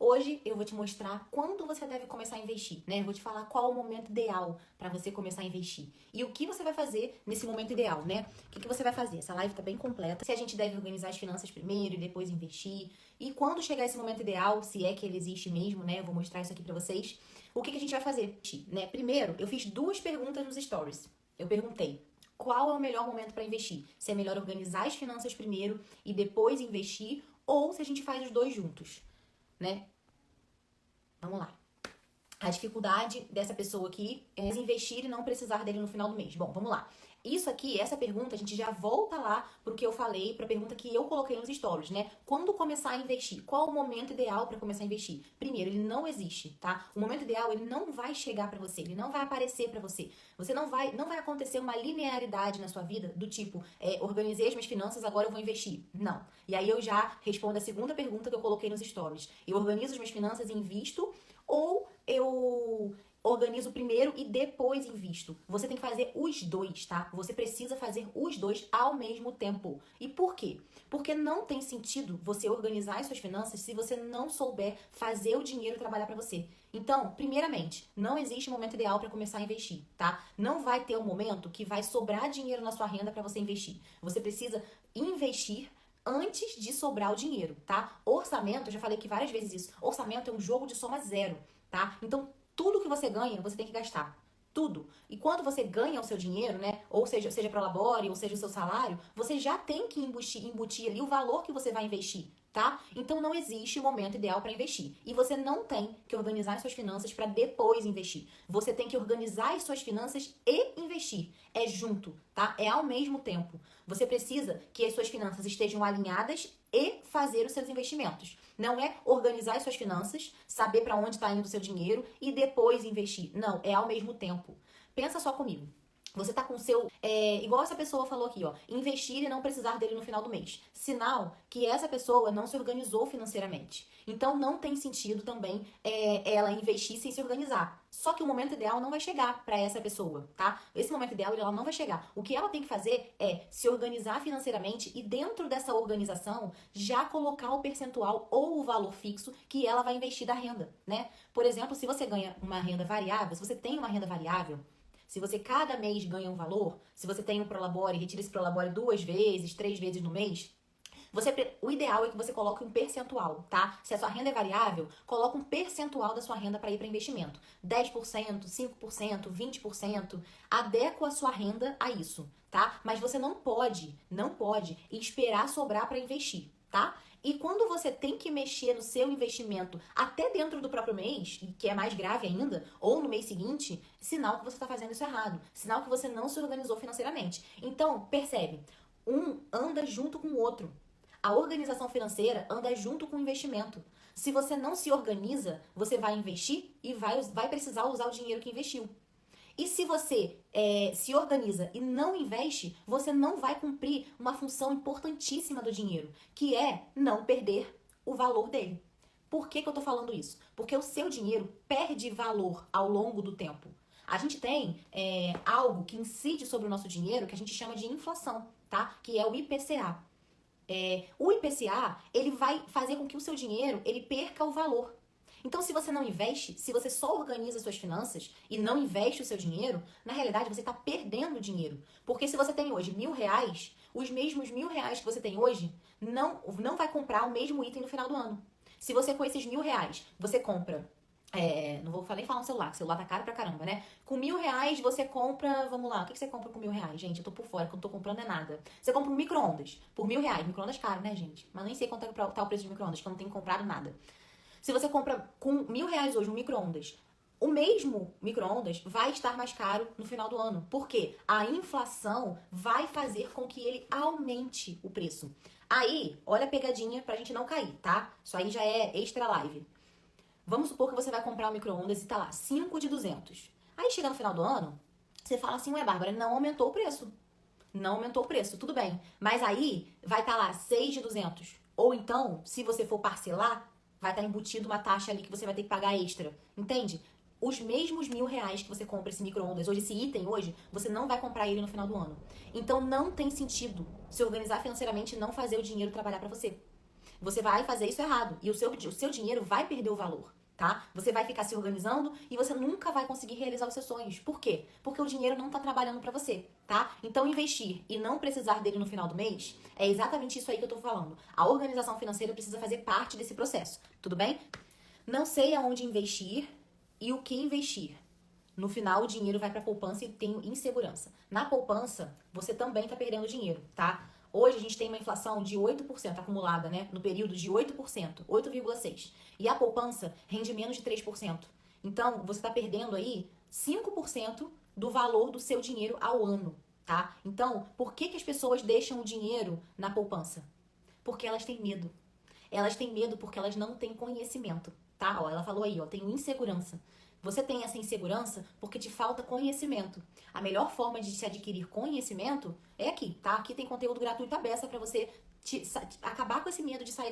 Hoje eu vou te mostrar quando você deve começar a investir, né? Eu vou te falar qual é o momento ideal para você começar a investir. E o que você vai fazer nesse momento ideal, né? O que você vai fazer? Essa live tá bem completa. Se a gente deve organizar as finanças primeiro e depois investir. E quando chegar esse momento ideal, se é que ele existe mesmo, né? Eu vou mostrar isso aqui para vocês. O que a gente vai fazer, né? Primeiro, eu fiz 2 perguntas nos stories. Eu perguntei: qual é o melhor momento para investir? Se é melhor organizar as finanças primeiro e depois investir, ou se a gente faz os dois juntos, né? Vamos lá. A dificuldade dessa pessoa aqui é investir e não precisar dele no final do mês. Bom, vamos lá. Isso aqui, essa pergunta, a gente já volta lá pro que eu falei, pra pergunta que eu coloquei nos stories, né? Quando começar a investir? Qual o momento ideal para começar a investir? Primeiro, ele não existe, tá? O momento ideal, ele não vai chegar para você, ele não vai aparecer para você. Você não vai acontecer uma linearidade na sua vida do tipo, organizei as minhas finanças, agora eu vou investir. Não. E aí eu já respondo a segunda pergunta que eu coloquei nos stories. Eu organizo as minhas finanças e invisto, ou eu organizo primeiro e depois invisto. Você tem que fazer os dois, tá? Você precisa fazer os dois ao mesmo tempo. E por quê? Porque não tem sentido você organizar as suas finanças se você não souber fazer o dinheiro trabalhar para você. Então, primeiramente, não existe momento ideal para começar a investir, tá? Não vai ter um momento que vai sobrar dinheiro na sua renda para você investir. Você precisa investir antes de sobrar o dinheiro, tá? Orçamento, eu já falei aqui várias vezes isso. Orçamento é um jogo de soma zero, tá? Então, tudo que você ganha, você tem que gastar. Tudo. E quando você ganha o seu dinheiro, né? Ou seja para labore, ou seja o seu salário, você já tem que embutir ali o valor que você vai investir, tá? Então não existe o momento ideal para investir. E você não tem que organizar as suas finanças para depois investir. Você tem que organizar as suas finanças e investir. É junto, tá? É ao mesmo tempo. Você precisa que as suas finanças estejam alinhadas e fazer os seus investimentos. Não é organizar as suas finanças, saber para onde está indo o seu dinheiro e depois investir. Não, é ao mesmo tempo. Pensa só comigo. Você tá com o seu... igual essa pessoa falou aqui, ó. Investir e não precisar dele no final do mês. Sinal que essa pessoa não se organizou financeiramente. Então, não tem sentido também ela investir sem se organizar. Só que o momento ideal não vai chegar para essa pessoa, tá? Esse momento ideal, ela não vai chegar. O que ela tem que fazer é se organizar financeiramente e dentro dessa organização, já colocar o percentual ou o valor fixo que ela vai investir da renda, né? Por exemplo, se você ganha uma renda variável, se você tem uma renda variável, se você cada mês ganha um valor, se você tem um Prolabore, retira esse Prolabore 2 vezes, 3 vezes no mês, o ideal é que você coloque um percentual, tá? Se a sua renda é variável, coloca um percentual da sua renda para ir para investimento. 10%, 5%, 20%. Adequa a sua renda a isso, tá? Mas você não pode esperar sobrar para investir, tá? E quando você tem que mexer no seu investimento até dentro do próprio mês, que é mais grave ainda, ou no mês seguinte, sinal que você está fazendo isso errado. Sinal que você não se organizou financeiramente. Então, percebe, um anda junto com o outro. A organização financeira anda junto com o investimento. Se você não se organiza, você vai investir e vai precisar usar o dinheiro que investiu. E se você se organiza e não investe, você não vai cumprir uma função importantíssima do dinheiro, que é não perder o valor dele. Por que eu tô falando isso? Porque o seu dinheiro perde valor ao longo do tempo. A gente tem algo que incide sobre o nosso dinheiro que a gente chama de inflação, tá? Que é o IPCA. O IPCA, ele vai fazer com que o seu dinheiro, ele perca o valor. Então, se você não investe, se você só organiza suas finanças e não investe o seu dinheiro, na realidade você está perdendo dinheiro. Porque se você tem hoje R$1.000, os mesmos R$1.000 que você tem hoje não vai comprar o mesmo item no final do ano. Se você com esses R$1.000, você compra... não vou nem falar um celular, que o celular tá caro pra caramba, né? Com R$1.000 você compra, vamos lá, o que você compra com R$1.000? Gente, eu tô por fora, que eu não tô comprando é nada. Você compra um micro-ondas por R$1.000. Micro-ondas caro, né, gente? Mas nem sei quanto tá o preço de micro-ondas, que eu não tenho comprado nada. Se você compra com R$1.000 hoje um micro-ondas, o mesmo micro-ondas vai estar mais caro no final do ano. Por quê? A inflação vai fazer com que ele aumente o preço. Aí, olha a pegadinha pra gente não cair, tá? Isso aí já é extra live. Vamos supor que você vai comprar um micro-ondas e tá lá, 5 de 200. Aí chega no final do ano, você fala assim, ué, Bárbara, não aumentou o preço. Não aumentou o preço, tudo bem. Mas aí vai estar lá 6 de 200. Ou então, se você for parcelar, vai estar embutido uma taxa ali que você vai ter que pagar extra. Entende? Os mesmos R$1.000 que você compra esse micro-ondas, hoje esse item hoje, você não vai comprar ele no final do ano. Então não tem sentido se organizar financeiramente e não fazer o dinheiro trabalhar pra você. você vai fazer isso errado. E o seu dinheiro vai perder o valor, tá? Você vai ficar se organizando e você nunca vai conseguir realizar os seus sonhos. Por quê? Porque o dinheiro não tá trabalhando pra você, tá? Então, investir e não precisar dele no final do mês é exatamente isso aí que eu tô falando. A organização financeira precisa fazer parte desse processo, tudo bem? Não sei aonde investir e o que investir. No final, o dinheiro vai pra poupança e tem insegurança. Na poupança, você também tá perdendo dinheiro, tá? Hoje a gente tem uma inflação de 8% acumulada, né? No período de 8%, 8,6%. E a poupança rende menos de 3%. Então, você está perdendo aí 5% do valor do seu dinheiro ao ano, tá? Então, por que as pessoas deixam o dinheiro na poupança? Porque elas têm medo. Elas têm medo porque elas não têm conhecimento, tá? Ó, ela falou aí, ó, tem insegurança. Você tem essa insegurança porque te falta conhecimento. A melhor forma de se adquirir conhecimento é aqui, tá? Aqui tem conteúdo gratuito à beça para você acabar com esse medo de sair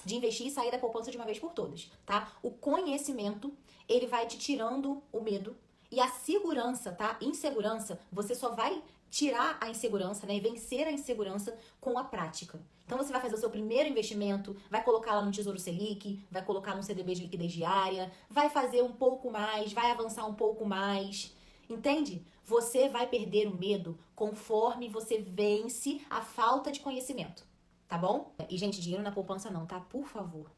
de investir e sair da poupança de uma vez por todas, tá? O conhecimento, ele vai te tirando o medo e a segurança, tá? Insegurança, você só vai tirar a insegurança, né? E vencer a insegurança com a prática. Então você vai fazer o seu primeiro investimento, vai colocar lá no Tesouro Selic, vai colocar no CDB de liquidez diária, vai fazer um pouco mais, vai avançar um pouco mais. Entende? Você vai perder o medo conforme você vence a falta de conhecimento. Tá bom? E, gente, dinheiro na poupança não, tá? Por favor,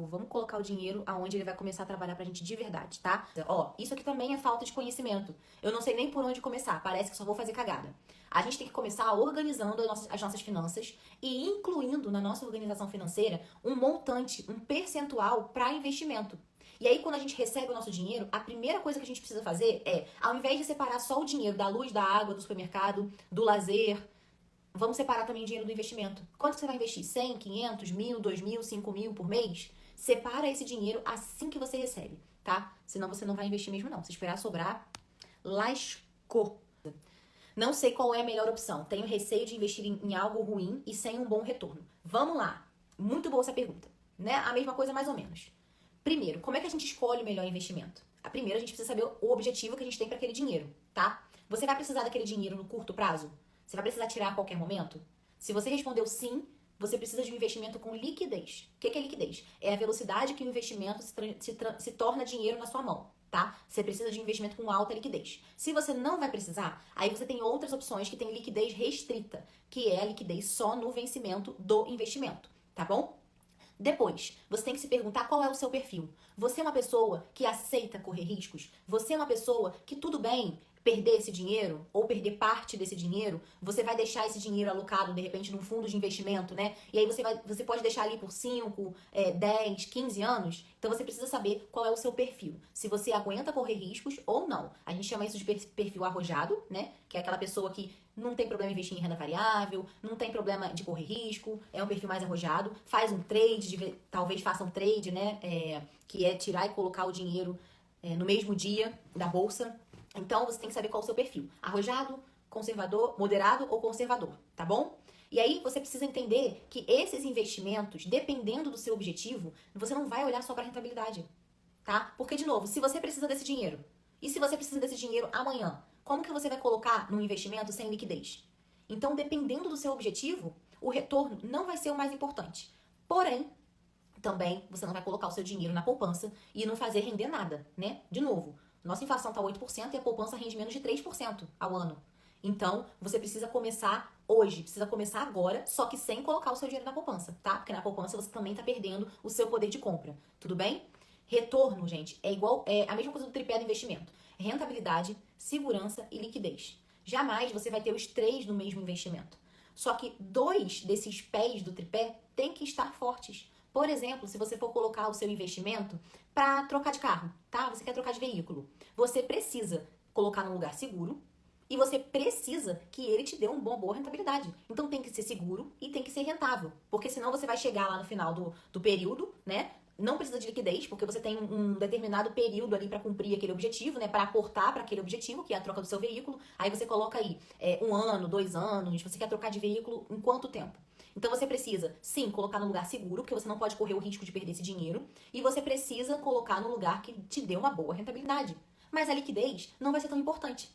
vamos colocar o dinheiro aonde ele vai começar a trabalhar pra gente de verdade, tá? Ó, isso aqui também é falta de conhecimento. Eu não sei nem por onde começar, parece que só vou fazer cagada. A gente tem que começar organizando as nossas finanças e incluindo na nossa organização financeira um montante, um percentual para investimento. E aí, quando a gente recebe o nosso dinheiro, a primeira coisa que a gente precisa fazer é, ao invés de separar só o dinheiro da luz, da água, do supermercado, do lazer, vamos separar também o dinheiro do investimento. Quanto você vai investir? 100, 500, 1.000, 2.000, 5.000 por mês? Separa esse dinheiro assim que você recebe, tá? Senão você não vai investir mesmo não. Se esperar sobrar, lascou. Não sei qual é a melhor opção. Tenho receio de investir em algo ruim e sem um bom retorno. Vamos lá. Muito boa essa pergunta, né? A mesma coisa mais ou menos. Primeiro, como é que a gente escolhe o melhor investimento? Primeiro, a gente precisa saber o objetivo que a gente tem para aquele dinheiro, tá? Você vai precisar daquele dinheiro no curto prazo? Você vai precisar tirar a qualquer momento? Se você respondeu sim, você precisa de um investimento com liquidez. O que é liquidez? É a velocidade que o investimento se torna dinheiro na sua mão, tá? Você precisa de um investimento com alta liquidez. Se você não vai precisar, aí você tem outras opções que tem liquidez restrita, que é a liquidez só no vencimento do investimento, tá bom? Depois, você tem que se perguntar qual é o seu perfil. Você é uma pessoa que aceita correr riscos? Você é uma pessoa que tudo bem perder esse dinheiro ou perder parte desse dinheiro? Você vai deixar esse dinheiro alocado, de repente, num fundo de investimento, né? E aí você pode deixar ali por 5, 10, 15 anos. Então você precisa saber qual é o seu perfil. Se você aguenta correr riscos ou não. A gente chama isso de perfil arrojado, né? Que é aquela pessoa que não tem problema em investir em renda variável, não tem problema de correr risco, é um perfil mais arrojado, faz um trade, talvez faça um trade, né? Que é tirar e colocar o dinheiro no mesmo dia da bolsa. Então, você tem que saber qual é o seu perfil. Arrojado, conservador, moderado ou conservador, tá bom? E aí, você precisa entender que esses investimentos, dependendo do seu objetivo, você não vai olhar só para rentabilidade, tá? Porque, de novo, se você precisa desse dinheiro, e se você precisa desse dinheiro amanhã, como que você vai colocar num investimento sem liquidez? Então, dependendo do seu objetivo, o retorno não vai ser o mais importante. Porém, também, você não vai colocar o seu dinheiro na poupança e não fazer render nada, né? De novo, nossa inflação está 8% e a poupança rende menos de 3% ao ano. Então, você precisa começar hoje, precisa começar agora, só que sem colocar o seu dinheiro na poupança, tá? Porque na poupança você também está perdendo o seu poder de compra, tudo bem? Retorno, gente, é a mesma coisa do tripé do investimento. Rentabilidade, segurança e liquidez. Jamais você vai ter os três no mesmo investimento. Só que 2 desses pés do tripé têm que estar fortes. Por exemplo, se você for colocar o seu investimento para trocar de carro, tá? Você quer trocar de veículo. Você precisa colocar num lugar seguro e você precisa que ele te dê uma boa rentabilidade. Então tem que ser seguro e tem que ser rentável. Porque senão você vai chegar lá no final do período, né? Não precisa de liquidez, porque você tem um determinado período ali para cumprir aquele objetivo, né? Para aportar para aquele objetivo, que é a troca do seu veículo. Aí você coloca aí 1 ano, 2 anos, você quer trocar de veículo em quanto tempo? Então você precisa, sim, colocar no lugar seguro, porque você não pode correr o risco de perder esse dinheiro. E você precisa colocar no lugar que te dê uma boa rentabilidade. Mas a liquidez não vai ser tão importante,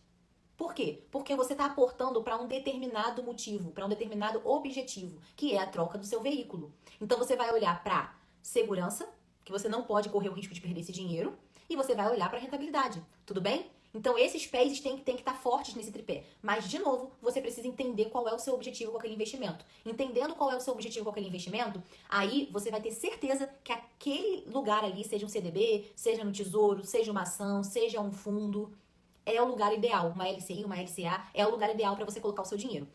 Por quê? Porque você está aportando para um determinado motivo, para um determinado objetivo, que é a troca do seu veículo. Então você vai olhar para segurança, que você não pode correr o risco de perder esse dinheiro, e você vai olhar para rentabilidade. Tudo bem? Então esses pés têm que estar fortes nesse tripé. Mas, de novo, você precisa entender qual é o seu objetivo com aquele investimento. Entendendo qual é o seu objetivo com aquele investimento, aí você vai ter certeza que aquele lugar ali, seja um CDB, seja no Tesouro, seja uma ação, seja um fundo, é o lugar ideal. Uma LCI, uma LCA, é o lugar ideal para você colocar o seu dinheiro.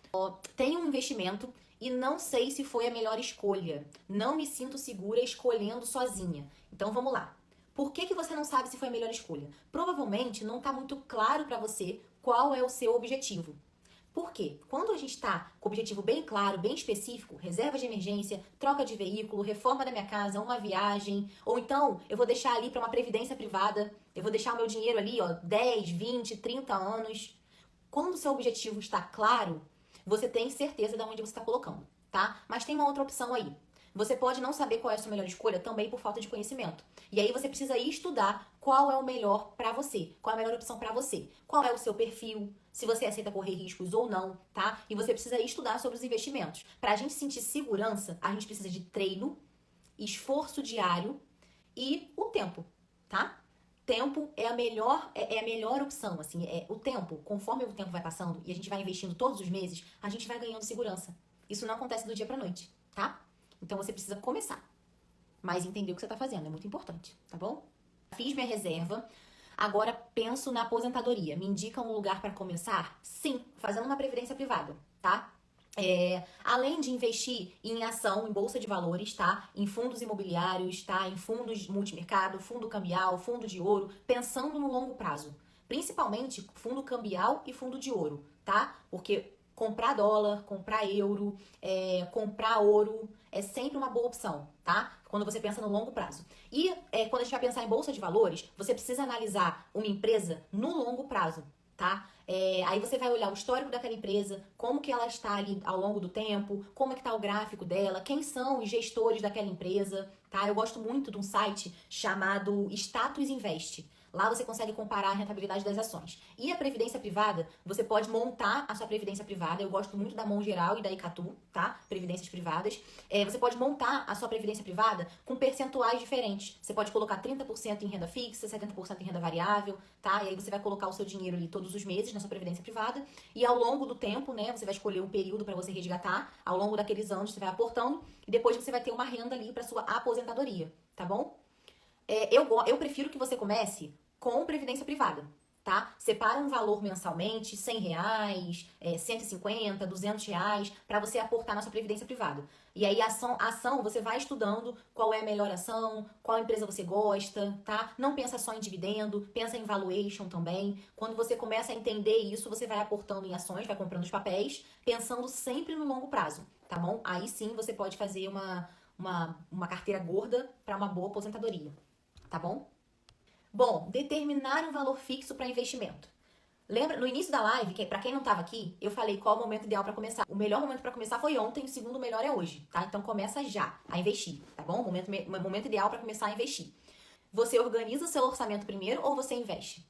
Tenho um investimento e não sei se foi a melhor escolha. Não me sinto segura escolhendo sozinha. Então vamos lá. Por que você não sabe se foi a melhor escolha? Provavelmente não está muito claro para você qual é o seu objetivo. Por quê? Quando a gente está com o objetivo bem claro, bem específico, reserva de emergência, troca de veículo, reforma da minha casa, uma viagem, ou então eu vou deixar ali para uma previdência privada, eu vou deixar o meu dinheiro ali, 10, 20, 30 anos. Quando o seu objetivo está claro, você tem certeza de onde você está colocando, tá? Mas tem uma outra opção aí. Você pode não saber qual é a sua melhor escolha também por falta de conhecimento. E aí você precisa ir estudar qual é o melhor para você, qual é a melhor opção para você, qual é o seu perfil, se você aceita correr riscos ou não, tá? E você precisa ir estudar sobre os investimentos. Para a gente sentir segurança, a gente precisa de treino, esforço diário e o tempo, tá? Tempo é a melhor opção, assim, é o tempo. Conforme o tempo vai passando e a gente vai investindo todos os meses, a gente vai ganhando segurança. Isso não acontece do dia pra noite, tá? Então você precisa começar, mas entender o que você tá fazendo é muito importante, tá bom? Fiz minha reserva, agora penso na aposentadoria. Me indica um lugar para começar? Sim, fazendo uma previdência privada, tá? Além de investir em ação, em bolsa de valores, tá? Em fundos imobiliários, tá? Em fundos multimercado, fundo cambial, fundo de ouro, pensando no longo prazo. Principalmente fundo cambial e fundo de ouro, tá? Porque comprar dólar, comprar euro, comprar ouro é sempre uma boa opção, tá? Quando você pensa no longo prazo. E quando a gente vai pensar em bolsa de valores, você precisa analisar uma empresa no longo prazo, tá? Aí você vai olhar o histórico daquela empresa, como que ela está ali ao longo do tempo, como é que tá o gráfico dela, quem são os gestores daquela empresa, tá? Eu gosto muito de um site chamado Status Invest. Lá você consegue comparar a rentabilidade das ações. E a previdência privada, você pode montar a sua previdência privada. Eu gosto muito da Mongeral e da Icatu, tá? Previdências privadas. Você pode montar a sua previdência privada com percentuais diferentes. Você pode colocar 30% em renda fixa, 70% em renda variável, tá? E aí você vai colocar o seu dinheiro ali todos os meses na sua previdência privada. E ao longo do tempo, né, você vai escolher um período para você resgatar. Ao longo daqueles anos, você vai aportando. E depois você vai ter uma renda ali para sua aposentadoria, tá bom? Eu prefiro que você comece com previdência privada, tá? Separa um valor mensalmente, R$100, 150, R$200, para você aportar na sua previdência privada. E aí, ação, você vai estudando qual é a melhor ação, qual empresa você gosta, tá? Não pensa só em dividendo, pensa em valuation também. Quando você começa a entender isso, você vai aportando em ações, vai comprando os papéis, pensando sempre no longo prazo, tá bom? Aí sim, você pode fazer uma carteira gorda para uma boa aposentadoria, tá bom? Bom, determinar um valor fixo para investimento. Lembra, no início da live, para quem não estava aqui, eu falei qual é o momento ideal para começar. O melhor momento para começar foi ontem, o segundo melhor é hoje, tá? Então começa já a investir, tá bom? Momento ideal para começar a investir. Você organiza o seu orçamento primeiro ou você investe?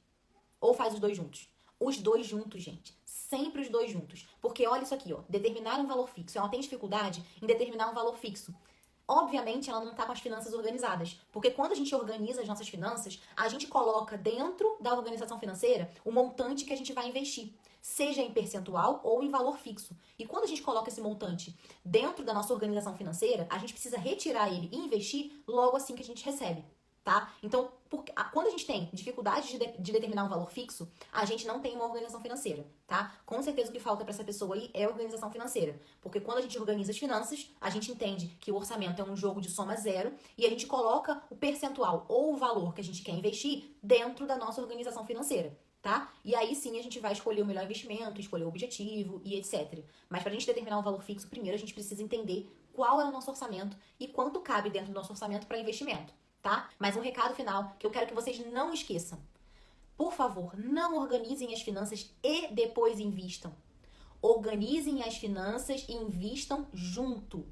Ou faz os dois juntos? Os dois juntos, gente. Sempre os dois juntos. Porque olha isso aqui, ó. Determinar um valor fixo. Ela tem dificuldade em determinar um valor fixo. Obviamente, ela não está com as finanças organizadas. Porque quando a gente organiza as nossas finanças, a gente coloca dentro da organização financeira o montante que a gente vai investir. Seja em percentual ou em valor fixo. E quando a gente coloca esse montante dentro da nossa organização financeira, a gente precisa retirar ele e investir logo assim que a gente recebe, tá? Então, quando a gente tem dificuldade de determinar um valor fixo, a gente não tem uma organização financeira, tá? Com certeza o que falta para essa pessoa aí é organização financeira. Porque quando a gente organiza as finanças, a gente entende que o orçamento é um jogo de soma zero e a gente coloca o percentual ou o valor que a gente quer investir dentro da nossa organização financeira, tá? E aí sim a gente vai escolher o melhor investimento, escolher o objetivo e etc. Mas para a gente determinar um valor fixo, primeiro a gente precisa entender qual é o nosso orçamento e quanto cabe dentro do nosso orçamento para investimento. Tá? Mas um recado final que eu quero que vocês não esqueçam. Por favor, não organizem as finanças e depois invistam. Organizem as finanças e invistam junto,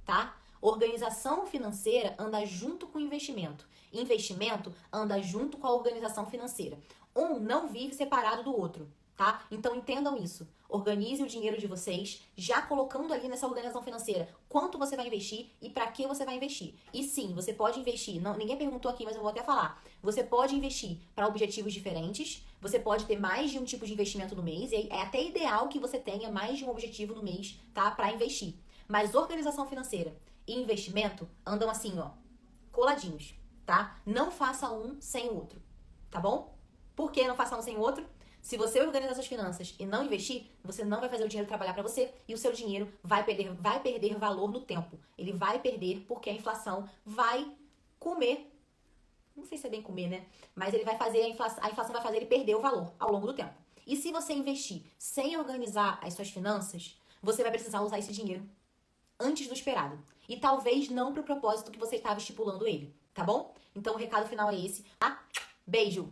tá? Organização financeira anda junto com investimento. Investimento anda junto com a organização financeira. Um não vive separado do outro, tá? Então entendam isso. Organize o dinheiro de vocês, já colocando ali nessa organização financeira quanto você vai investir e para que você vai investir. E sim, você pode investir, não, ninguém perguntou aqui, mas eu vou até falar. Você pode investir para objetivos diferentes, você pode ter mais de um tipo de investimento no mês, e é até ideal que você tenha mais de um objetivo no mês, tá? Para investir. Mas organização financeira e investimento andam assim, ó, coladinhos, tá? Não faça um sem o outro, tá bom? Por que não faça um sem o outro? Se você organizar suas finanças e não investir, você não vai fazer o dinheiro trabalhar para você e o seu dinheiro vai perder valor no tempo. Ele vai perder porque a inflação vai comer. Não sei se é bem comer, né? Mas ele vai fazer a inflação vai fazer ele perder o valor ao longo do tempo. E se você investir sem organizar as suas finanças, você vai precisar usar esse dinheiro antes do esperado. E talvez não para o propósito que você estava estipulando ele, tá bom? Então o recado final é esse, tá? Beijo!